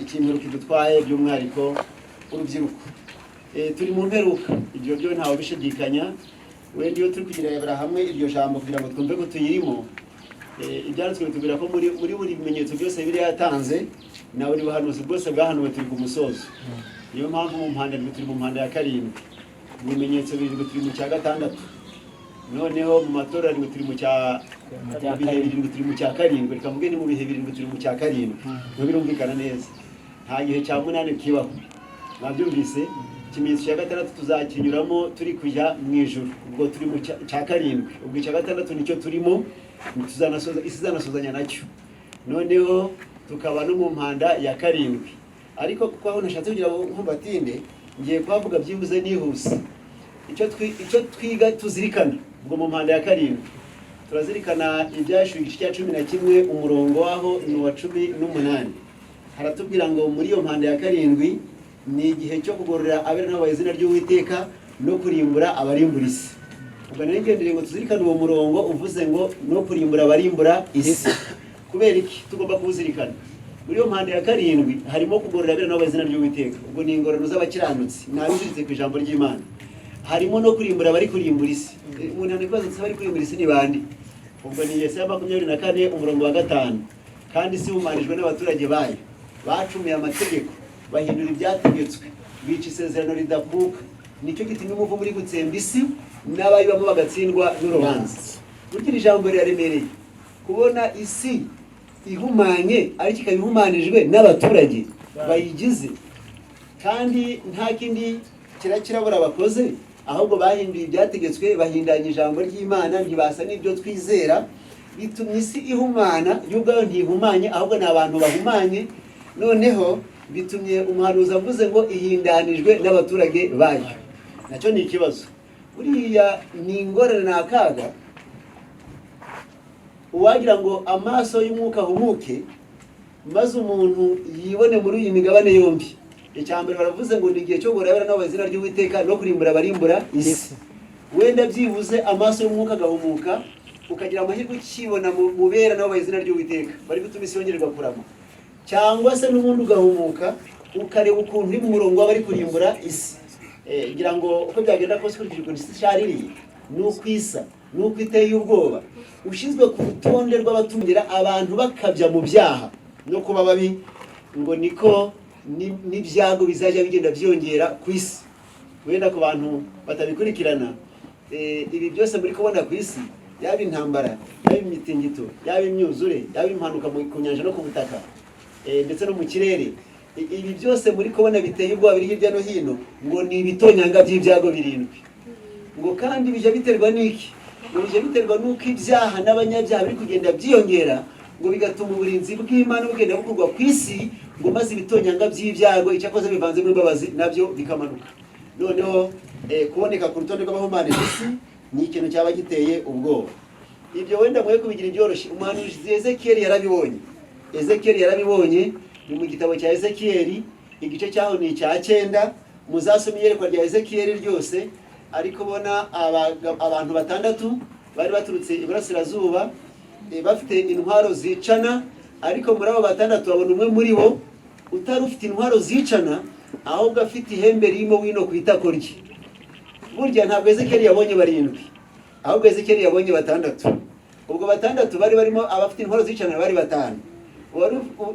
ikintu kidutwaye by'umwihariko urubyiruko. Turi mu mperuka, ibyo byo ntawe bishidikanya. Wenda iyo turi kugira hamwe iryo jambo kugira ngo twumve ko tuyirimo, ibyanditswe bitubwira ko muri buri bimenyetso byose biri yatanze na buri buhanuzi bwose bwahanuwe turi ku musozo. Niyo mpamvu mu mpanda turi mu mpanda ya 7, mu bimenyetso birindwi turi mu cya 6, noneho mu matora turi mu cya birindwi turi mu cya 7, reka mvuge ni mu bihe birindwi turi mu cya 7, birumvikana neza. Nta gihe cya 8 kibaho, mwabyumvise. Ikimenyetso cya 6 tuzakinyuramo turi kujya mu ijuru, ubwo turi mu cya 7, ubwo cya 6 nicyo turimo, isizanasozanya nacyo. Noneho tukaba no mu mpanda ya 7, ariko kuko aho nashatse kugira ngo batinde ngiye kwavuga byibuze nihuse. Icyo twiga tuzirikana ubwo mu mpanda ya 7 turazirikana ibyashuye igice cya 11 umurongo waho ni wa 18. Haratubwira ngo muri iyo mpanda ya 7 ni igihe cyo kugorora abera n'abaye izina ry'Uwiteka no kurimbura abarimbura isi. Ubwo ngendereye ngo tuzirikane uwo murongo uvuze ngo no kurimbura abarimbura isi. Kubera iki tugomba kuwuzirikana? Muri iyo mpanda ya 7 harimo kugorora abera n'abaye izina ry'Uwiteka, ubwo ni ingororano z'abakiranutsi nabiziritse ku ijambo ry'Imana. Harimo no kurimbura abari kurimbura isi. Umuntu anikubaza ati bari kurimbura isi ni bande? Ubwo ni Yesaya 24 umurongo wa 5. Kandi isi humanijwe n'abaturage bayo, bacumiye amategeko, bahindura ibyategetswe, bica isezerano ridakuka. Nicyo gitumye umuvu muri gutsemba isi n'abayibamo bagatsindwa n'urubanza. Burya ijambo riraremereye kubona isi ihumanye ariko ikabihumanijwe n'abaturage bayigize, kandi nta kindi kirabura bakoze, ahubwo bahinduye ibyategetswe, bahindanya ijambo ry'Imana, ntibasa n'ibyo twizera. Bitumye isi ihumana, y'ubwayo ntihumanye ahubwo ni abantu bahumanye. Noneho bitumye umuhanuzi avuze ngo ihindanijwe n'abaturage bayo. Nacyo ni ikibazo. Buriya ni ingorane n'akaga. Uwagira ngo amaso y'umwuka ahumuke maze umuntu yibone muri iyi migabane yombi. Icyambere baravuze ngo ni igihe cyo gorabera n'abaye izina ry'Uwiteka no kurimbura abarimbura isi. Wenda byibuze amaso y'umwuka agahumuka, ukagira amahirwe ukibona mu bera n'abaye izina ry'Uwiteka bari gutuma isi yongererwa kurama. Cyangwa se n'ubundi ugahumuka ukareba ukuntu uri mu murongo w'abari kurimbura isi. Ngira ngo uko byagenda kose kurikijwe isi cyaririye n'ukwisa n'ukwiteye ubwoba, ushizwe ku rutonde rw'abatumira abantu bakabya mu byaha no kuba babi, ngo niko n'ibyago bizajya bigenda byongera ku isi. Wenda ku bantu batabikurikirana, ibi byose muri kubona ku isi, yaba intambara, yaba imitingito, yaba imyuzure, yaba impanuka ku nyanja no ku butaka, ndetse no mu kirere, ibi byose muri kubona biteye ubwoba biri hirya no hino, ngo ni ibitonyanga by'ibyago 7. Ngo kandi bijya biterwa n'iki? Ngo bijya biterwa n'uko ibyaha n'abanyabyaha biri kugenda byiyongera, ngo bigatuma uburinzi bw'Imana bugenda bukurwa ku isi, ngo maze ibitonyanga by'ibyago icyakoze bivanze muri imbabazi nabyo bikamanuka. Noneho kuboneka ku rutonde rw'abahumanije isi ni ikintu cyaba giteye ubwoba. Ibyo wenda mwe kubigira ibyoroshye, umuhanuzi Ezekiel yarabibonye. Ezekiel yarabibonye ni mu gitabo cya Ezekiel, igice cyaho ni icya 9. Muzasoma iyerekwa rya Ezekiel ryose, ariko bona abantu 6 bari baturutse iburasirazuba, bafite intwaro zicana, ariko muri abo 6 babona umwe muri bo utari ufite intwaro zicana, ahubwo afite ihembe ririmo wino ku itako rye. Burya ntabwo Ezekiel yabonye 7, ahubwo Ezekiel yabonye 6. Ubwo 6 bari barimo abafite intwaro zicana bari 5.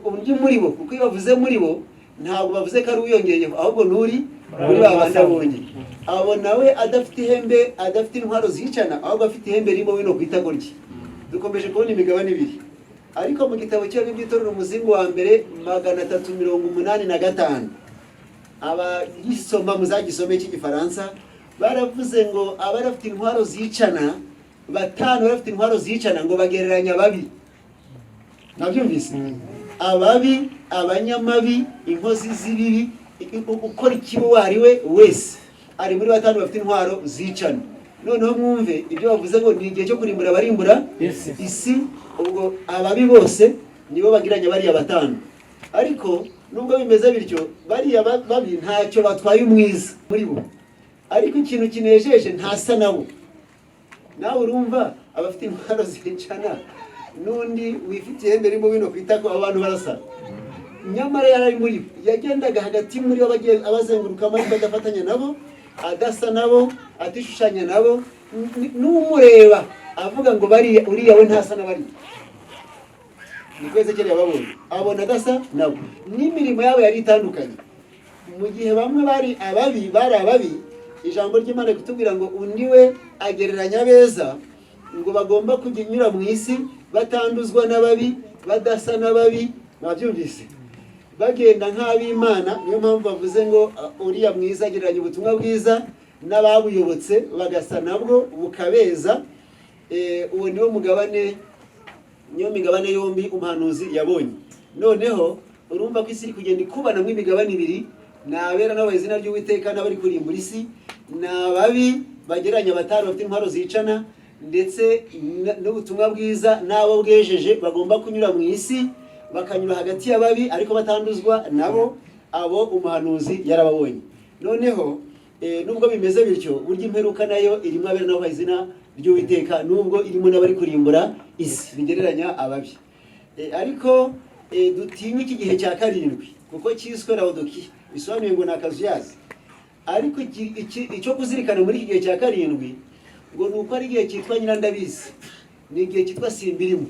Uburyo muri bo, kuko iyo bavuze muri bo ntabwo bavuze ko ari uyongeyeho, ahubwo nuri muri babandi abonye. Abo nawe adafite ihembe, adafite intwaro zicana, ahubwo afite ihembe ririmo wino ku itako rye. Dukomeje kubona imigabane 2. Ariko mu gitabo cy'Itorero umuzingo wa mbere 385, abagisoma muzagisome cy'igifaransa, baravuze ngo abarafite intwaro zicana 5 barafite intwaro zicana ngo bagereranya babi. Nabyumvise? Ababi, abanyamabi, inkozi z'ibibi, ukora ikibi wariwe wese ari muri 5 bafite intwaro zicana. Noneho mwumve ibyo bavuze ngo ni igihe cyo kurimbura abarimbura isi. Ubwo ababi bose nibo bagiranye bariya 5. Ariko nubwo bimeze bityo, bariya babi ntacyo batwaye umwiza muri bo, ariko ikintu kinejeje ntasa nabo. Nawe urumva abafite intwaro zicana n'undi wifitiye ihembe ririmo wino kwita ko abantu barasa. nyamara yari muri yagendaga hagati muri abazenguruka amajwi badafatanya nabo, adasa nabo, atishushanya nabo, n'umureba avuga ngo bari uriya we ntasa n'abari. Niko Ezekiyeli yababonye, abona adasa nabo, n'imirimo yabo yari itandukanye. Mu gihe bamwe bari ababi, ijambo ry'Imana kutubwira ngo undi we agereranya beza, ngo bagomba kunyura mu isi batanduzwa n'ababi, badasa n'ababi. Mwabyumvise, bagenda nk'ab'Imana. Niyo mpamvu bavuze ngo uriya mwiza agereranya ubutumwa bwiza n'ababuyobotse bagasa nabwo bukabeza. Uwo niwo migabane yombi umuhanuzi yabonye. Noneho urumva ko isi iri kugenda ikubana mw'imigabane ibiri, n'abera n'abaha izina ry'Uwiteka n'abari kurimbura isi, n'ababi bagereranya abatari bafite intwaro zicana, ndetse n'ubutumwa bwiza n'abo bwejeje bagomba kunyura mu isi, bakanyura hagati y'ababi ariko batanduzwa nabo. Abo umuhanuzi yarababonye. Noneho nubwo bimeze bityo, burya imperuka nayo irimo abera n'abaha izina ry'Uwiteka, nubwo irimo n'abari kurimbura isi bigereranya ababi. Ariko dutinye iki gihe cya karindwi kuko cyiswe Laodikiya, bisobanuye ngo ni akazuyazi. Ariko icyo kuzirikana muri iki gihe cya karindwi ngo ni uko ari igihe cyitwa nyirandabizi, ni igihe cyitwa simbirimo,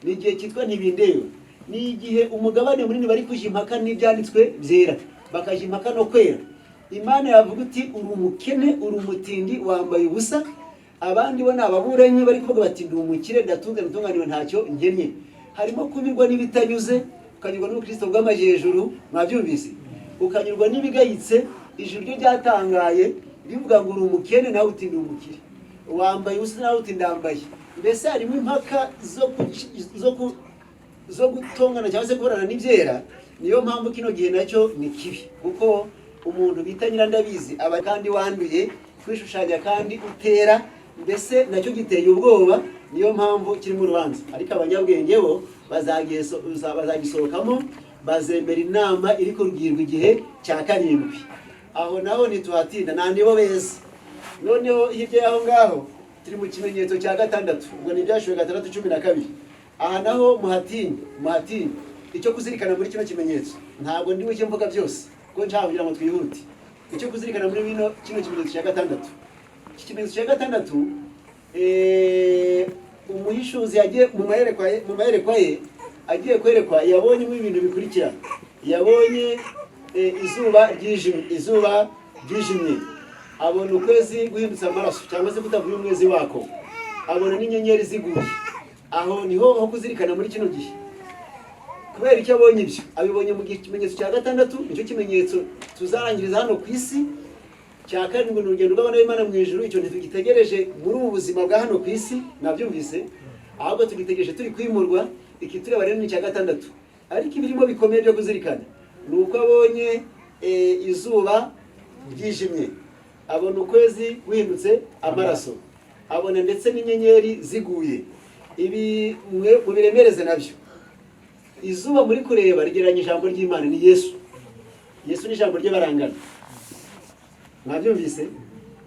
ni igihe cyitwa ntibindeba, ni igihe umugabane munini bari kujya impaka n'ibyanditswe byera, bakajya impaka no kwera. Imana yavuga uti uri umukene, uri umutindi, wambaye ubusa. Abandi bo ni ababuranyi bari kuvuga bati ndi umukire, ndatunze ndatunganiwe, ntacyo nkennye. Harimo kunyurwa n'ibitanyuze, ukanyurwa n'ubukristo bw'amajyejuru. Mwabyumvise, ukanyurwa n'ibigayitse. Ijuru ryo ryatangaye rivuga ngo uri umukene, nawe uti ndi umukire, wambaye ubusa, nawe uti ndambaye. Mbese harimo impaka zo gutongana cyangwa se kuburana n'ibyera. Niyo mpamvu kino gihe nacyo ni kibi, kuko umuntu bita nyirandabizi aba kandi wanduye, kwishushanya kandi utera, mbese nacyo giteye ubwoba. Niyo mpamvu kiri mu rubanza. Ariko abanyabwenge bo bazagisohokamo, bazemera inama iri kurugirwa igihe cya karindwi. Aho naho ntituhatinda, nandi bo beza. Noneho hirya y'aho ngaho turi mu kimenyetso cya gatandatu, ubwo ni ibyashuwe 6:12. Aha naho muhatinye icyo kuzirikana muri kino kimenyetso. Ntabwo ndi buke mvuga byose kuko nshaka kugira ngo twihute. Icyo kuzirikana muri kino kimenyetso cya gatandatu, iki kimenyetso cya gatandatu, umuhishuzi yagiye mu mayerekwa ye, agiye kwerekwa, yabonyemo ibintu bikurikira. Yabonye izuba ryijimye, abona ukwezi guhindutse amaraso cyangwa se kutavuye umwezi wako, abona n'inyenyeri ziguye. Aho niho ho kuzirikana muri kino gihe. Kubera icyo abonye ibyo, abibonye mu kimenyetso cya gatandatu. Nicyo kimenyetso tuzarangiriza hano ku isi. Cya karindwi ni urugendo rw'abana b'Imana mu ijuru. Icyo ntitugitegereje muri ubu buzima bwa hano ku isi, nabyumvise, ahubwo tugitegereje turi kwimurwa. Iki tureba rero ni cya gatandatu. Ariko ibirimo bikomeye byo kuzirikana ni uko abonye izuba ryijimye, abona ukwezi guhindutse amaraso, abona ndetse n'inyenyeri ziguye. Ibi mubiremereze nabyo. Izuba muri kureba rigereranya ijambo ry'Imana, ni Yesu. Yesu ni ijambo rye barangana. Mwabyumvise,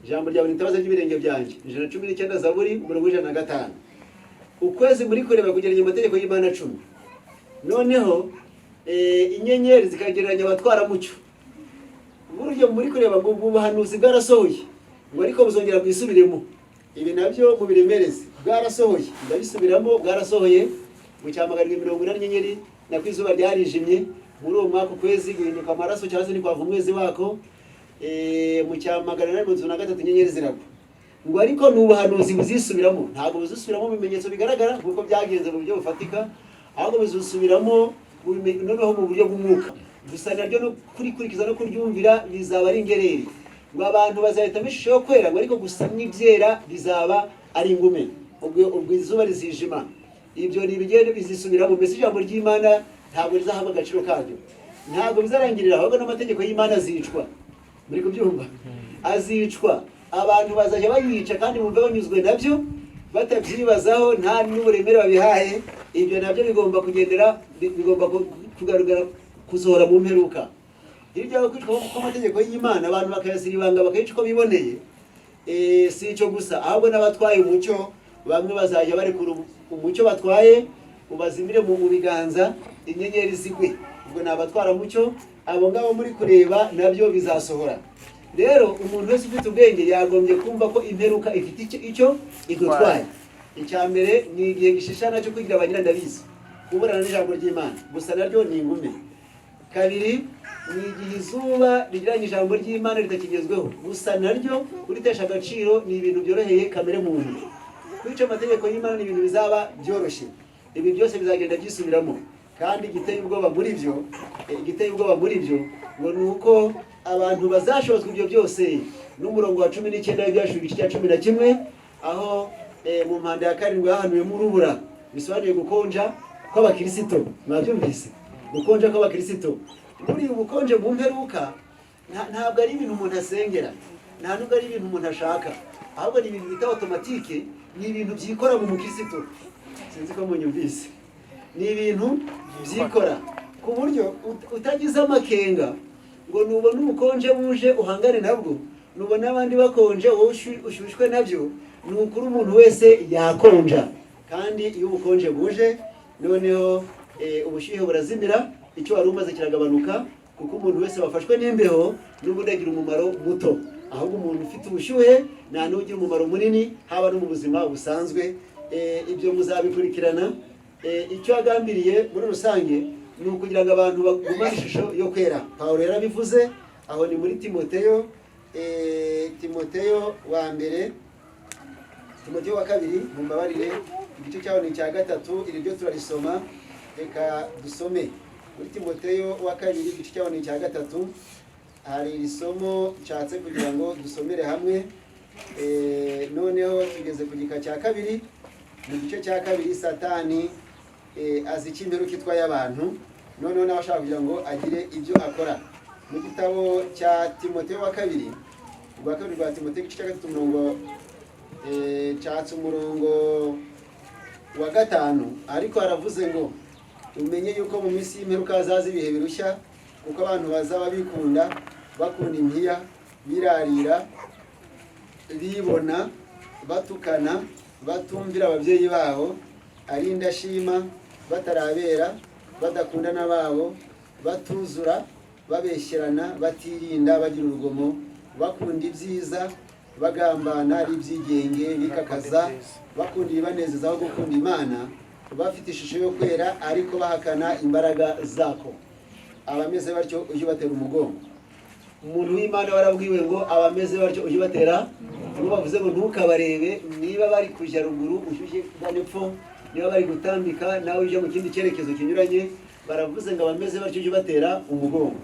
ijambo ryawe nitabaza ry'ibirenge byanjye, 119 Zaburi 105. Ukwezi muri kureba kugereranya amategeko y'Imana 10. Noneho inyenyeri zikagereranya abatwara mucyo. Buryo muri kureba ngo ubuhanuzi bwarasohoye, ngo ariko buzongera kwisubiremo. Ibi nabyo mubiremereze. Bwarasohoye, ndabisubiramo, bwarasohoye. Mu cyamagana 180 inyenyeri na kwizuba ryarijimye. Muri uwo mwaka ukwezi guhinduka amaraso cyangwa se ni kwava umwezi wako. Mu cyamagana 183 inyenyeri ziragwa. Ngo ariko n'ubuhanuzi buzisubiramo, ntabwo buzisubiramo mu bimenyetso bigaragara kuko byagenze mu buryo bufatika, ahubwo buzisubiramo noneho mu buryo bw'umwuka. Gusa naryo no kurikurikiza no kuryumvira bizaba ari ingereri. Ngo abantu bazahita bishusho yo kwera, ngo ariko gusa n'ibyera bizaba ari ingume. Ubwo izuba rizijima. Ibyo ni ibigende bizisubiramo. Mbese ijambo ry'Imana ntabwo rizahabwa agaciro karyo, ntabwo bizarangirira, ahubwo n'amategeko y'Imana azicwa. Muri kubyumva, azicwa. Abantu bazajya bayica kandi bumva banyuzwe nabyo, batabyibazaho, nta n'uburemere babihaye. Ibyo nabyo bigomba kugaragara kuzohora mu mperuka. Hirya yo kwicwa kw'amategeko y'Imana, abantu bakayasira ibanga bakayica uko biboneye. Si icyo gusa, ahubwo n'abatwaye umucyo, bamwe bazajya barekura umucyo batwaye, ubazimire mu biganza, inyenyeri zigwe. ubwo nabatwara mucyo abo ngabo muri kureba nabyo bizasohora. Rero umuntu wese ufite ubwenge yagombye kumva ko imperuka ifite icyo igutwaye. Icyambere ni igihe gishishana cyo kugira abanyira ndabizi kuburana n'ijambo ry'Imana, gusa naryo ni ingume. Kabiri ni igihe izuba rigiranye ijambo ry'Imana ritakigezweho, gusa naryo uritesha agaciro ni ibintu byoroheye kamere muntu. Kwica amategeko y'Imana ni ibintu bizaba byoroshye, ibi byose bizagenda byisubiramo. Kandi igiteye ubwoba muri byo ngo nuko abantu bazashobozwa ibyo byose. N'umurongo wa 19 w'ibyashuri igice cya 11 aho mu mpanda ya 7 hahanuyemo urubura, bisobanuye gukonja kw'abakirisito. Mwabyumvise? Gukonja kw'abakirisito. Muri ubukonje mu mperuka ntabwo ari ibintu umuntu asengera, nta nubwo ari ibintu umuntu ashaka, ahubwo ni ibintu bita automatique, ni ibintu byikora mu mukristo. Sinzi ko munyumvise. Ni ibintu byikora ku buryo utagize amakenga ngo nubona umukonje buje uhangane nabwo, nubona abandi bakonje wowe ushyushwe nabyo, ni ukuri umuntu wese yakonja. Kandi iyo ubukonje buje noneho ubushyuhe burazimira, icyo wari umaze kiragabanuka, kuko umuntu wese wafashwe n'imbeho n'ubundi agira umumaro muto, ahubwo umuntu ufite ubushyuhe nta n'ugira umumaro munini haba no mu buzima busanzwe. Ibyo muzabikurikirana. Icyo agambiriye muri rusange ni ukugira ngo abantu bagumane ishusho yo kwera. Pawulo yarabivuze aho ni muri Timoteyo wa mbere, Timoteyo wa kabiri, mumbabarire, igice cyaho ni cya 3, iri ryo turarisoma. Reka dusome muri Timoteyo wa kabiri igice cyaho ni cya 3. Hari isomo nshatse kugira ngo dusomere hamwe. Noneho tugeze ku gika cya 2. Mu gice cya 2 Satani azi imperuka itwaye abantu, noneho nawe ashaka kugira ngo agire ibyo akora. Mu gitabo cya Timoteyo wa kabiri, rwa Timoteyo igice cya 3 umurongo wa 5, ariko aravuze ngo umenye yuko mu minsi y'imperuka hazaza ibihe birushya, kuko abantu bazaba bakunda impiya, birarira, bibona, batukana, batumvira ababyeyi babo, ari indashima, batarabera, badakunda n'ababo, batuzura, babeshyerana, batirinda, bagira urugomo, bakunda ibyiza, bagambana, ari ibyigenge, bikakaza, bakunda ibibanezeza aho gukunda Imana, bafite ishusho yo kwera ariko bahakana imbaraga zako. Abameze batyo ujye batera umugongo. Umuntu w'Imana warabwiwe ngo abameze batyo ujye batera, ngo bavuze ngo ntukabarebe, niba bari kujya ruguru ushyushye n'epfo, niba bari gutambika nawe ujya mu kindi cyerekezo kinyuranye, baravuze ngo abameze batyo ujye batera umugongo.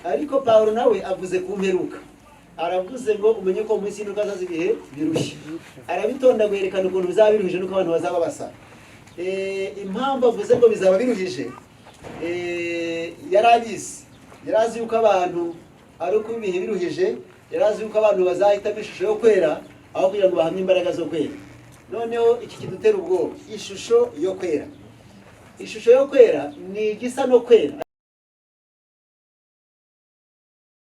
Ariko Pawulo nawe avuze ku mperuka, aravuze ngo umenye ko mu minsi y'imperuka hazaza ibihe birushya. Arabitonda guherekana ukuntu bizaba biruhije nuko abantu bazaba basa. Impamvu avuze ngo bizaba biruhije, yarazi yuko abantu ari uko ibihe biruhije, yarazi yuko abantu bazahitamo ishusho yo kwera aho kugira ngo bahamye imbaraga zo kwera. Noneho iki kidutera ubwoba, ishusho yo kwera. Ishusho yo kwera ni igisa no kwera.